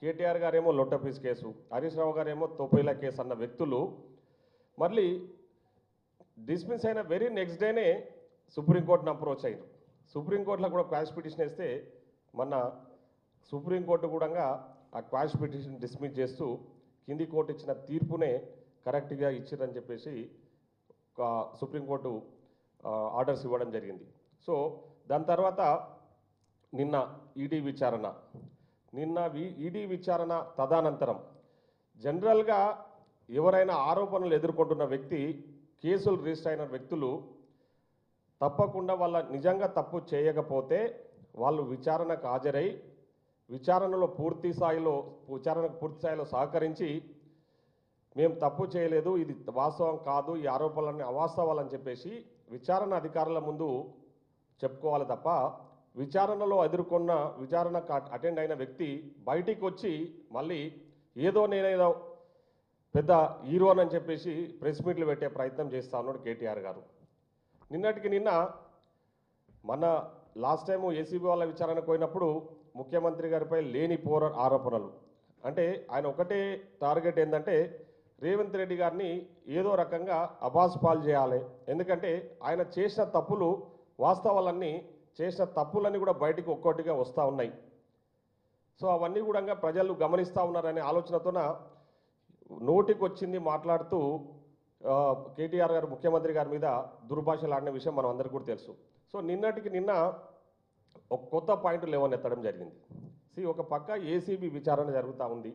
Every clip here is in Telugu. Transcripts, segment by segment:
కేటీఆర్ గారేమో లొట్టపీస్ కేసు, హరీష్ రావు గారేమో తోపైల కేసు అన్న వ్యక్తులు మళ్ళీ డిస్మిస్ అయిన వెరీ నెక్స్ట్ డేనే సుప్రీంకోర్టును అప్రోచ్ అయ్యారు. సుప్రీంకోర్టులో కూడా క్వాష్ పిటిషన్ వేస్తే మొన్న సుప్రీంకోర్టు కూడా ఆ క్వాష్ పిటిషన్ డిస్మిస్ చేస్తూ కింది కోర్టు ఇచ్చిన తీర్పునే కరెక్ట్గా ఇచ్చారని చెప్పేసి సుప్రీంకోర్టు ఆర్డర్స్ ఇవ్వడం జరిగింది. సో దాని తర్వాత నిన్న ఈడీ విచారణ తదనంతరం జనరల్గా ఎవరైనా ఆరోపణలు ఎదుర్కొంటున్న వ్యక్తి, కేసులు రిజిస్టర్ అయిన వ్యక్తులు తప్పకుండా వాళ్ళ నిజంగా తప్పు చేయకపోతే వాళ్ళు విచారణకు హాజరై విచారణకు పూర్తి స్థాయిలో సహకరించి మేము తప్పు చేయలేదు, ఇది వాస్తవం కాదు, ఈ ఆరోపణలన్నీ అవాస్తవాలని చెప్పేసి విచారణ అధికారుల ముందు చెప్పుకోవాలి తప్ప విచారణకు అటెండ్ అయిన వ్యక్తి బయటికి వచ్చి మళ్ళీ నేనేదో పెద్ద హీరోనని చెప్పేసి ప్రెస్ మీట్లు పెట్టే ప్రయత్నం చేస్తా ఉన్నాడు కేటీఆర్ గారు. నిన్నటికి నిన్న మన లాస్ట్ టైం ఏసీబీ వాళ్ళ విచారణకు పోయినప్పుడు ముఖ్యమంత్రి గారిపై లేని ఆరోపణలు, అంటే ఆయన ఒకటే టార్గెట్ ఏంటంటే రేవంత్ రెడ్డి గారిని ఏదో రకంగా అబాస్పాలు చేయాలి. ఎందుకంటే ఆయన చేసిన తప్పులు వాస్తవాలన్నీ కూడా బయటికి ఒక్కొక్కటిగా వస్తూ ఉన్నాయి. సో అవన్నీ కూడా ప్రజలు గమనిస్తూ ఉన్నారనే ఆలోచనతోన నోటికి వచ్చింది మాట్లాడుతూ కేటీఆర్ గారు ముఖ్యమంత్రి గారి మీద దుర్భాషలు ఆడిన విషయం మనం అందరికీ కూడా తెలుసు. సో నిన్నటికి నిన్న ఒక కొత్త పాయింట్ లేవనెత్తడం జరిగింది. ఒక పక్క ఏసీబీ విచారణ జరుగుతూ ఉంది,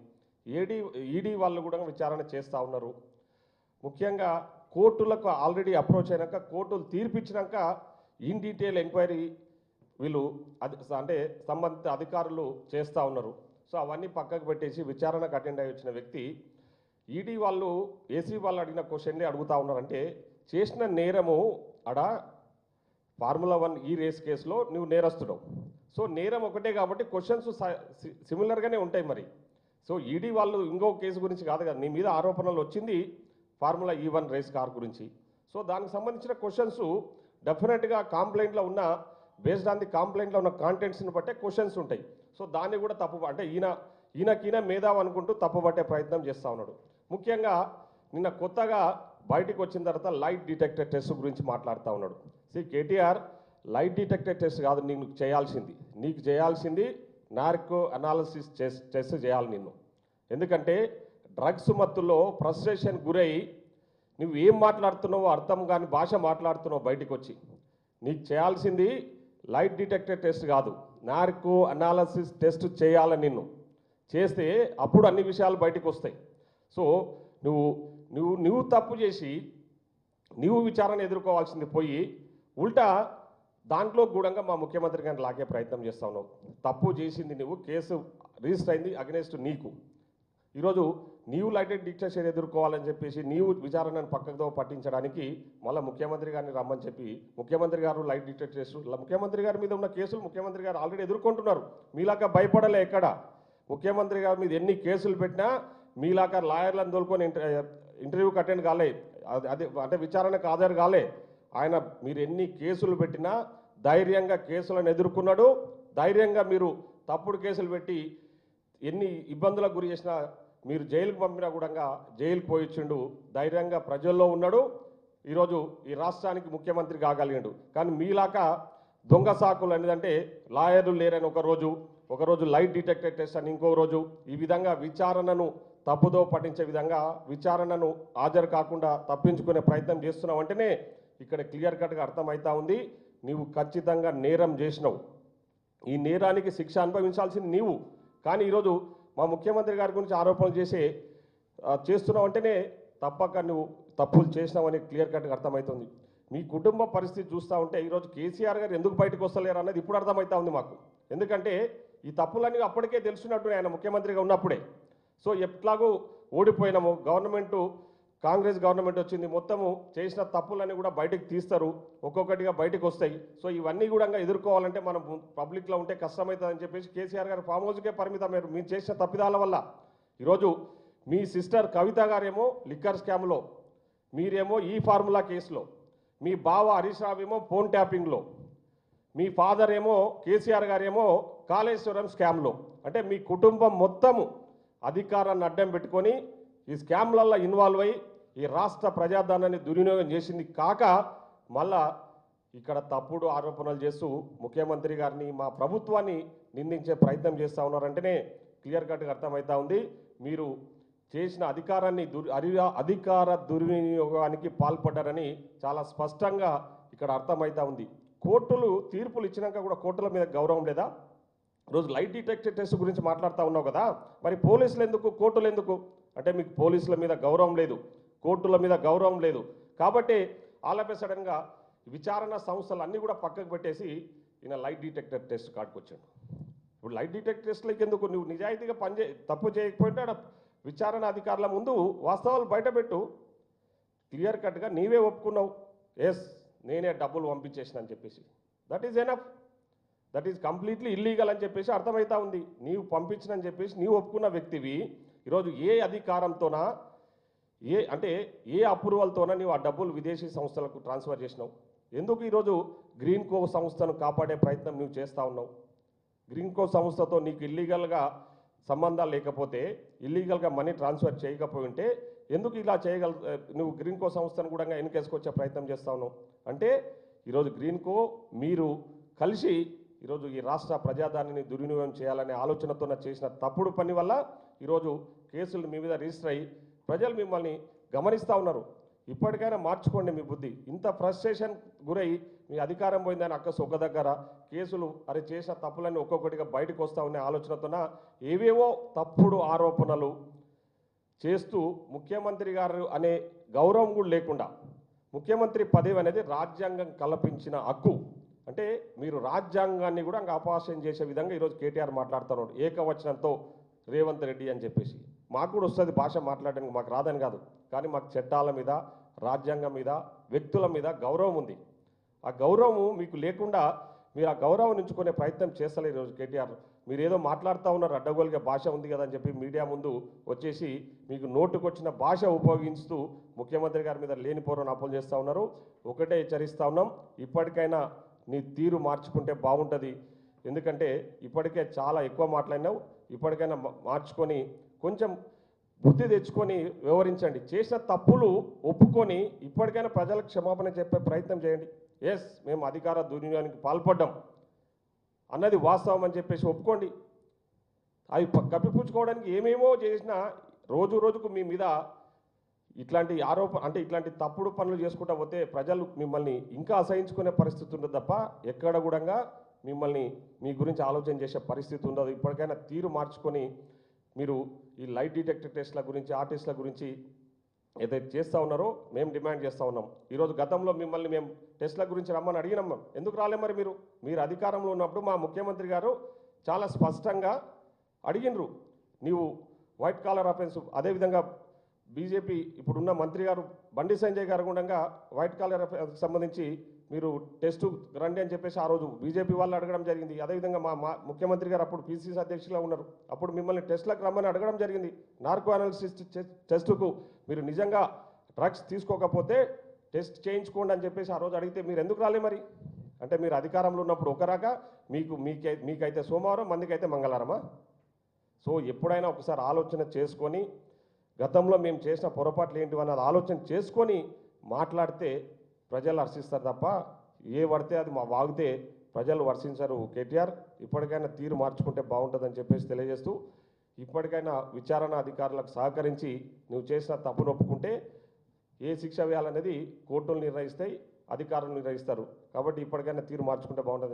ఈడీ వాళ్ళు కూడా విచారణ చేస్తూ ఉన్నారు. ముఖ్యంగా కోర్టులకు ఆల్రెడీ అప్రోచ్ అయినాక కోర్టులు తీర్పిచ్చినాక ఇన్ డీటెయిల్ ఎంక్వైరీ వీళ్ళు అంటే సంబంధిత అధికారులు చేస్తూ ఉన్నారు. సో అవన్నీ పక్కకు పెట్టేసి విచారణకు అటెండ్ అయ్యి వచ్చిన వ్యక్తి ఈడీ వాళ్ళు ఏసీ వాళ్ళు అడిగిన క్వశ్చన్లే అడుగుతూ ఉన్నారంటే చేసిన నేరము ఫార్ములా 1 ఈ రేస్ కేసులో నువ్వు నేరస్తున్నావు. సో నేరం ఒకటే కాబట్టి క్వశ్చన్స్ సిమిలర్గానే ఉంటాయి మరి. సో ఈడీ వాళ్ళు ఇంకో కేసు గురించి కాదు కదా, నీ మీద ఆరోపణలు వచ్చింది ఫార్ములా E1 రేస్ కార్ గురించి. సో దానికి సంబంధించిన క్వశ్చన్స్ డెఫినెట్గా కంప్లైంట్లో ఉన్న బేస్డ్ ఆన్ ది కంప్లైంట్లో ఉన్న కాంటెంట్స్ని బట్టే క్వశ్చన్స్ ఉంటాయి. సో దాన్ని కూడా తప్పు అంటే ఈయన మేధావి అనుకుంటూ తప్పుపట్టే ప్రయత్నం చేస్తూ ఉన్నాడు. ముఖ్యంగా నిన్న కొత్తగా బయటికి వచ్చిన తర్వాత లైట్ డిటెక్టర్ టెస్ట్ గురించి మాట్లాడుతూ ఉన్నాడు. కేటీఆర్, లైట్ డిటెక్టర్ టెస్ట్ కాదు నీకు చేయాల్సింది నార్కో అనాలిసిస్ టెస్ట్ చేయాలి నిన్ను. ఎందుకంటే డ్రగ్స్ మత్తులో ఫ్రస్ట్రేషన్ గురై నువ్వు ఏం మాట్లాడుతున్నావో అర్థం కాని భాష మాట్లాడుతున్నావు బయటికి వచ్చి. నీకు చేయాల్సింది లైట్ డిటెక్టర్ టెస్ట్ కాదు, నార్కో అనాలిసిస్ టెస్ట్ చేయాలి నిన్ను. చేస్తే అప్పుడు అన్ని విషయాలు బయటకు వస్తాయి. సో నువ్వు తప్పు చేసి నువ్వు విచారణ ఎదుర్కోవాల్సింది పోయి ఉల్టా దాంట్లో కూడా మా ముఖ్యమంత్రి గారిని లాగే ప్రయత్నం చేస్తా ఉన్నావు. తప్పు చేసింది నువ్వు, కేసు రిజిస్టర్ అయింది అగెనెస్ట్ నీకు. ఈరోజు నీవు లైట్ డిటెక్షన్ ఎదుర్కోవాలని చెప్పేసి నీవు విచారణను పక్కతో పట్టించడానికి మళ్ళీ ముఖ్యమంత్రి గారిని రమ్మని చెప్పి ముఖ్యమంత్రి గారు లైట్ డిటెక్ట్ చేస్తూ ముఖ్యమంత్రి గారి మీద ఉన్న కేసులు ముఖ్యమంత్రి గారు ఆల్రెడీ ఎదుర్కొంటున్నారు. మీలాగా భయపడలే ఎక్కడ. ముఖ్యమంత్రి గారి మీద ఎన్ని కేసులు పెట్టినా మీలాగా లాయర్లను తోలుకొని ఇంటర్వ్యూకి అటెండ్ కాలే, అదే అంటే విచారణకు హాజరు కాలే. ఆయన మీరు ఎన్ని కేసులు పెట్టినా ధైర్యంగా కేసులను ఎదుర్కొన్నాడు. ధైర్యంగా మీరు తప్పుడు కేసులు పెట్టి ఎన్ని ఇబ్బందులకు గురి చేసినా మీరు జైలుకు పంపినా కూడా జైలుకు పోయిచ్చిండు. ధైర్యంగా ప్రజల్లో ఉన్నాడు. ఈరోజు ఈ రాష్ట్రానికి ముఖ్యమంత్రి కాగలిగాడు. కానీ మీలాగా దొంగ సాకులు అనేదంటే లాయర్లు లేరని ఒకరోజు లైట్ డిటెక్టర్ టెస్ట్ అని ఇంకో రోజు ఈ విధంగా విచారణను తప్పుదో పట్టించే విధంగా విచారణను హాజరు కాకుండా తప్పించుకునే ప్రయత్నం చేస్తున్నావు అంటేనే ఇక్కడ క్లియర్ కట్గా అర్థమవుతా ఉంది నీవు ఖచ్చితంగా నేరం చేసినావు. ఈ నేరానికి శిక్ష అనుభవించాల్సింది నీవు. కానీ ఈరోజు మా ముఖ్యమంత్రి గారి గురించి ఆరోపణలు చేస్తున్నావు అంటేనే తప్పక నువ్వు తప్పులు చేసినావని క్లియర్ కట్గా అర్థమవుతుంది. మీ కుటుంబ పరిస్థితి చూస్తూ ఉంటే ఈరోజు కేసీఆర్ గారు ఎందుకు బయటకు వస్తలేరు అన్నది ఇప్పుడు అర్థమవుతా ఉంది మాకు. ఎందుకంటే ఈ తప్పులన్నీ అప్పటికే తెలుసున్నట్టు ఆయన ముఖ్యమంత్రిగా ఉన్నప్పుడే. సో ఎట్లాగూ ఓడిపోయినాము, కాంగ్రెస్ గవర్నమెంట్ వచ్చింది, మొత్తము చేసిన తప్పులన్నీ కూడా బయటకు తీస్తారు, ఒక్కొక్కటిగా బయటకు వస్తాయి. సో ఇవన్నీ కూడా ఎదుర్కోవాలంటే మనం పబ్లిక్లో ఉంటే కష్టమవుతుందని చెప్పేసి కేసీఆర్ గారు ఫామ్ హౌస్కే పరిమితమయ్యారు మీరు చేసిన తప్పిదాల వల్ల. ఈరోజు మీ సిస్టర్ కవిత గారేమో లిక్కర్ స్కామ్లో, మీరేమో ఈ ఫార్ములా కేసులో, మీ బావ హరీష్ రావు ఏమో ఫోన్ ట్యాపింగ్లో, మీ ఫాదర్ ఏమో కేసీఆర్ గారేమో కాళేశ్వరం స్కామ్లో అంటే మీ కుటుంబం మొత్తము అధికారాన్ని అడ్డం పెట్టుకొని ఈ స్కామ్లలో ఇన్వాల్వ్ అయ్యి ఈ రాష్ట్ర ప్రజాధనాన్ని దుర్వినియోగం చేసింది కాక మళ్ళా ఇక్కడ తప్పుడు ఆరోపణలు చేస్తూ ముఖ్యమంత్రి గారిని మా ప్రభుత్వాన్ని నిందించే ప్రయత్నం చేస్తూ ఉన్నారంటేనే క్లియర్ కట్గా అర్థమవుతా ఉంది మీరు చేసిన అధికారాన్ని అధికార దుర్వినియోగానికి పాల్పడ్డారని చాలా స్పష్టంగా ఇక్కడ అర్థమవుతా ఉంది. కోర్టులు తీర్పులు ఇచ్చినాక కూడా కోర్టుల మీద గౌరవం లేదా? రోజు లైట్ డిటెక్టర్ టెస్ట్ గురించి మాట్లాడుతూ ఉన్నావు కదా, మరి పోలీసులు ఎందుకు, కోర్టులు ఎందుకు? అంటే మీకు పోలీసుల మీద గౌరవం లేదు, కోర్టుల మీద గౌరవం లేదు కాబట్టి ఆలపే సడన్గా విచారణ సంస్థలు అన్నీ కూడా పక్కకు పెట్టేసి ఈయన లైట్ డిటెక్టర్ టెస్ట్ కాడుకొచ్చాడు. ఇప్పుడు లైట్ డిటెక్టర్ టెస్ట్లకి ఎందుకు? నువ్వు నిజాయితీగా తప్పు చేయకపోయింటే ఆడ విచారణ అధికారుల ముందు వాస్తవాలు బయటపెట్టు. క్లియర్ కట్గా నీవే ఒప్పుకున్నావు, ఎస్ నేనే డబ్బులు పంపించేసిన అని చెప్పేసి. That is enough. That is completely illegal అని చెప్పేసి అర్థమవుతా ఉంది. నీవు పంపించినని చెప్పేసి నీవు ఒప్పుకున్న వ్యక్తివి ఈరోజు ఏ అధికారంతోనా ఏ అప్రూవల్తోనా నీవు ఆ డబ్బులు విదేశీ సంస్థలకు ట్రాన్స్ఫర్ చేసినావు? ఎందుకు ఈరోజు గ్రీన్ కో సంస్థను కాపాడే ప్రయత్నం నువ్వు చేస్తూ ఉన్నావు? గ్రీన్ కో సంస్థతో నీకు ఇల్లీగల్గా సంబంధాలు లేకపోతే, ఇల్లీగల్గా మనీ ట్రాన్స్ఫర్ చేయకపోయి ఉంటే ఎందుకు ఇలా నువ్వు గ్రీన్ కో సంస్థను కూడా వెనుకేసుకొచ్చే ప్రయత్నం చేస్తూ ఉన్నావు? అంటే ఈరోజు గ్రీన్ కో మీరు కలిసి ఈరోజు ఈ రాష్ట్ర ప్రజాదాన్ని దుర్వినియోగం చేయాలనే ఆలోచనతో చేసిన తప్పుడు పని వల్ల ఈరోజు కేసులు మీ మీద రిజిస్టర్ అయ్యి ప్రజలు మిమ్మల్ని గమనిస్తూ ఉన్నారు. ఇప్పటికైనా మార్చుకోండి మీ బుద్ధి. ఇంత ఫ్రస్ట్రేషన్ గురై మీ అధికారం పోయిందని అక్కసు ఒక దగ్గర కేసులు చేసిన తప్పులన్నీ ఒక్కొక్కటిగా బయటకు వస్తూ ఉన్న ఆలోచనతోన ఏవేవో తప్పుడు ఆరోపణలు చేస్తూ ముఖ్యమంత్రి గారు అనే గౌరవం కూడా లేకుండా, ముఖ్యమంత్రి పదవి అనేది రాజ్యాంగం కల్పించిన హక్కు. అంటే మీరు రాజ్యాంగాన్ని కూడా అపహాస్యం చేసే విధంగా ఈరోజు కేటీఆర్ మాట్లాడుతున్నాడు ఏకవచనంతో రేవంత్ రెడ్డి అని చెప్పేసి. మాకు కూడా వస్తుంది భాష మాట్లాడడానికి, మాకు రాదని కాదు, కానీ మాకు చట్టాల మీద, రాజ్యాంగం మీద, వ్యక్తుల మీద గౌరవం ఉంది. ఆ గౌరవం మీకు లేకుండా మీరు ఆ గౌరవం ఉంచుకునే ప్రయత్నం చేస్తలేరు ఈరోజు కేటీఆర్. మీరు ఏదో మాట్లాడుతూ ఉన్నారు, అడ్డగోలుగా భాష ఉంది కదా అని చెప్పి మీడియా ముందు వచ్చేసి మీకు నోటుకొచ్చిన భాష ఉపయోగిస్తూ ముఖ్యమంత్రి గారి మీద లేనిపోరని అప్పులు చేస్తూ ఉన్నారు. ఒకటే హెచ్చరిస్తూ ఉన్నాం, ఇప్పటికైనా నీ తీరు మార్చుకుంటే బాగుంటుంది. ఎందుకంటే ఇప్పటికే చాలా ఎక్కువ మాట్లాడినావు, ఇప్పటికైనా మార్చుకొని కొంచెం బుద్ధి తెచ్చుకొని వ్యవహరించండి. చేసిన తప్పులు ఒప్పుకొని ఇప్పటికైనా ప్రజలకు క్షమాపణ చెప్పే ప్రయత్నం చేయండి. ఎస్ మేము అధికార దుర్వినియోగానికి పాల్పడ్డాం అన్నది వాస్తవం అని చెప్పేసి ఒప్పుకోండి. అవి కప్పిపుచ్చుకోవడానికి ఏమేమో చేసినా రోజు రోజుకు మీ మీద ఇట్లాంటి ఇట్లాంటి తప్పుడు పనులు చేసుకుంటా పోతే ప్రజలు మిమ్మల్ని ఇంకా అసహించుకునే పరిస్థితి ఉండదు తప్ప ఎక్కడ కూడా మిమ్మల్ని మీ గురించి ఆలోచన చేసే పరిస్థితి ఉండదు. ఇప్పటికైనా తీరు మార్చుకొని మీరు ఈ లైట్ డిటెక్టర్ టెస్ట్ల గురించి, ఆ టెస్ట్ల గురించి ఏదైతే చేస్తూ ఉన్నారో మేము డిమాండ్ చేస్తూ ఉన్నాం. ఈరోజు గతంలో మిమ్మల్ని మేము టెస్ట్ల గురించి రమ్మని అడిగినాం. మేము ఎందుకు రాలే? మరి మీరు అధికారంలో ఉన్నప్పుడు మా ముఖ్యమంత్రి గారు చాలా స్పష్టంగా అడిగినరు, నీవు వైట్ కాలర్ అఫెన్స్. అదేవిధంగా బీజేపీ ఇప్పుడున్న మంత్రి గారు బండి సంజయ్ గారు కూడా వైట్ కాలర్ అఫెన్స్ సంబంధించి మీరు టెస్టు రండి అని చెప్పేసి ఆ రోజు బీజేపీ వాళ్ళు అడగడం జరిగింది. అదేవిధంగా మా ముఖ్యమంత్రి గారు అప్పుడు పీసీసీ అధ్యక్షులుగా ఉన్నారు, అప్పుడు మిమ్మల్ని టెస్ట్లకు రమ్మని అడగడం జరిగింది. నార్కో అనాలిసిస్ టెస్టుకు మీరు నిజంగా డ్రగ్స్ తీసుకోకపోతే టెస్ట్ చేయించుకోండి అని చెప్పేసి ఆ రోజు అడిగితే మీరు ఎందుకు రాలే? మరి అంటే మీరు అధికారంలో ఉన్నప్పుడు ఒకరాగా మీకైతే సోమవారం, మందికైతే మంగళవారమా? సో ఎప్పుడైనా ఒకసారి ఆలోచన చేసుకొని గతంలో మేము చేసిన పొరపాట్లు ఏంటివన్నది ఆలోచన చేసుకొని మాట్లాడితే ప్రజలు హర్షిస్తారు తప్ప ఏ పడితే అది వాగితే ప్రజలు వర్షించరు. కేటీఆర్ ఇప్పటికైనా తీరు మార్చుకుంటే బాగుంటుందని చెప్పేసి తెలియజేస్తూ, ఇప్పటికైనా విచారణ అధికారులకు సహకరించి నువ్వు చేసిన తప్పును ఒప్పుకుంటే ఏ శిక్ష వేయాలనేది కోర్టులు నిర్ణయిస్తాయి, అధికారులు నిర్ణయిస్తారు. కాబట్టి ఇప్పటికైనా తీరు మార్చుకుంటే బాగుంటుంది.